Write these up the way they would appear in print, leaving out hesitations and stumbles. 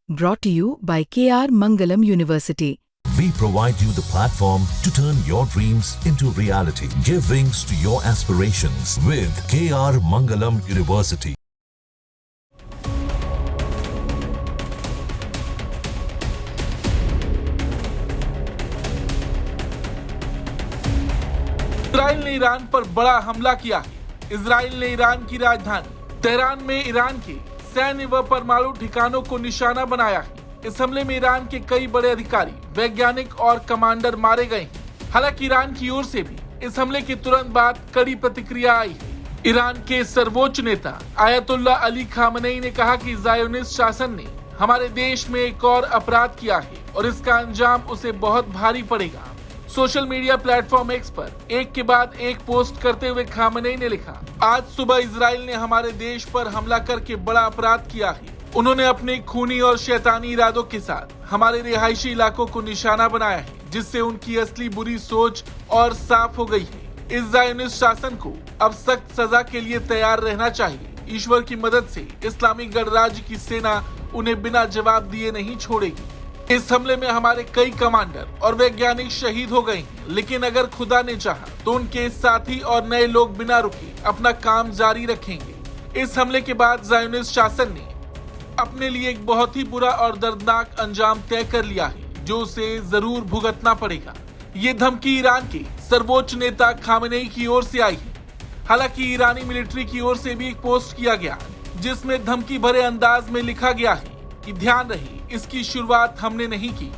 Brought to you by KR Mangalam University. We provide you the platform to turn your dreams into reality. Give wings to your aspirations with KR Mangalam University. Israel ने Iran पर बड़ा हमला किया है। Israel ने Iran की राजधानी Tehran में ईरान के सैन्य व परमाणु ठिकानों को निशाना बनाया है। इस हमले में ईरान के कई बड़े अधिकारी, वैज्ञानिक और कमांडर मारे गए हैं। हालांकि ईरान की ओर से भी इस हमले के तुरंत बाद कड़ी प्रतिक्रिया आई है। ईरान के सर्वोच्च नेता आयतुल्लाह अली खामनेई ने कहा कि ज़ायोनिस्ट शासन ने हमारे देश में एक और अपराध किया है और इसका अंजाम उसे बहुत भारी पड़ेगा। सोशल मीडिया प्लेटफॉर्म एक्स पर एक के बाद एक पोस्ट करते हुए खामनेई ने लिखा, आज सुबह इजराइल ने हमारे देश पर हमला करके बड़ा अपराध किया है। उन्होंने अपने खूनी और शैतानी इरादों के साथ हमारे रिहायशी इलाकों को निशाना बनाया है, जिससे उनकी असली बुरी सोच और साफ हो गई है। इस ज़ायोनिस्ट शासन को अब सख्त सजा के लिए तैयार रहना चाहिए। ईश्वर की मदद से इस्लामी गणराज्य की सेना उन्हें बिना जवाब दिए नहीं छोड़ेगी। इस हमले में हमारे कई कमांडर और वैज्ञानिक शहीद हो गए हैं, लेकिन अगर खुदा ने चाहा तो उनके साथी और नए लोग बिना रुके अपना काम जारी रखेंगे। इस हमले के बाद ज़ायोनिस्ट शासन ने अपने लिए एक बहुत ही बुरा और दर्दनाक अंजाम तय कर लिया है, जो उसे जरूर भुगतना पड़ेगा। ये धमकी ईरान के सर्वोच्च नेता खामनेई की ओर से आई है। हालांकि ईरानी मिलिट्री की ओर से भी एक पोस्ट किया गया, जिसमें धमकी भरे अंदाज में लिखा गया है कि ध्यान रहे, इसकी शुरुआत हमने नहीं की।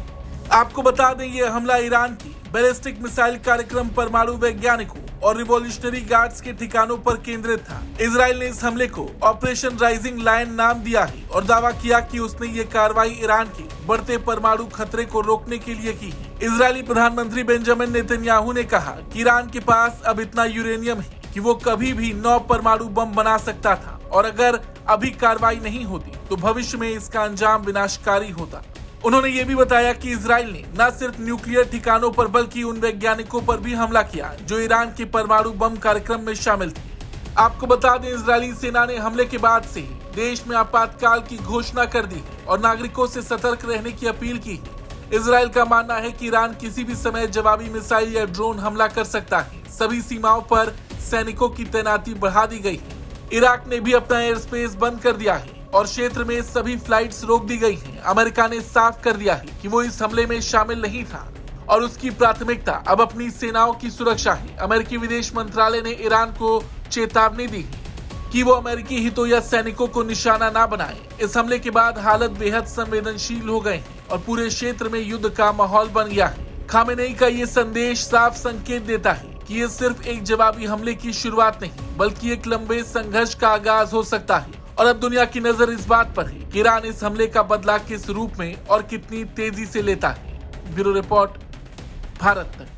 आपको बता दें, ये हमला ईरान की बैलिस्टिक मिसाइल कार्यक्रम, परमाणु वैज्ञानिकों और रिवॉल्यूशनरी गार्ड्स के ठिकानों पर केंद्रित था। इजराइल ने इस हमले को ऑपरेशन राइजिंग लायन नाम दिया है और दावा किया कि उसने ये कार्रवाई ईरान के बढ़ते परमाणु खतरे को रोकने के लिए की है। इजरायली प्रधानमंत्री बेंजामिन नेतन्याहू ने कहा कि ईरान के पास अब इतना यूरेनियम है कि वो कभी भी 9 परमाणु बम बना सकता था, और अगर अभी कार्रवाई नहीं होती तो भविष्य में इसका अंजाम विनाशकारी होता। उन्होंने ये भी बताया कि इजराइल ने न सिर्फ न्यूक्लियर ठिकानों पर बल्कि उन वैज्ञानिकों पर भी हमला किया जो ईरान के परमाणु बम कार्यक्रम में शामिल थे। आपको बता दें, इजरायली सेना ने हमले के बाद से ही देश में आपातकाल की घोषणा कर दी है और नागरिकों से सतर्क रहने की अपील की है। इजराइल का मानना है कि ईरान किसी भी समय जवाबी मिसाइल या ड्रोन हमला कर सकता है। सभी सीमाओं पर सैनिकों की तैनाती बढ़ा दी गई है। इराक ने भी अपना एयर स्पेस बंद कर दिया है और क्षेत्र में सभी फ्लाइट्स रोक दी गई हैं। अमेरिका ने साफ कर दिया है कि वो इस हमले में शामिल नहीं था और उसकी प्राथमिकता अब अपनी सेनाओं की सुरक्षा है। अमेरिकी विदेश मंत्रालय ने ईरान को चेतावनी दी है कि वो अमेरिकी हितों या सैनिकों को निशाना न बनाए। इस हमले के बाद हालत बेहद संवेदनशील हो गए हैं और पूरे क्षेत्र में युद्ध का माहौल बन गया है। खामेनेई का ये संदेश साफ संकेत देता है कि ये सिर्फ एक जवाबी हमले की शुरुआत नहीं, बल्कि एक लंबे संघर्ष का आगाज हो सकता है। और अब दुनिया की नजर इस बात पर है कि ईरान इस हमले का बदला किस रूप में और कितनी तेजी से लेता है। ब्यूरो रिपोर्ट, भारत तक।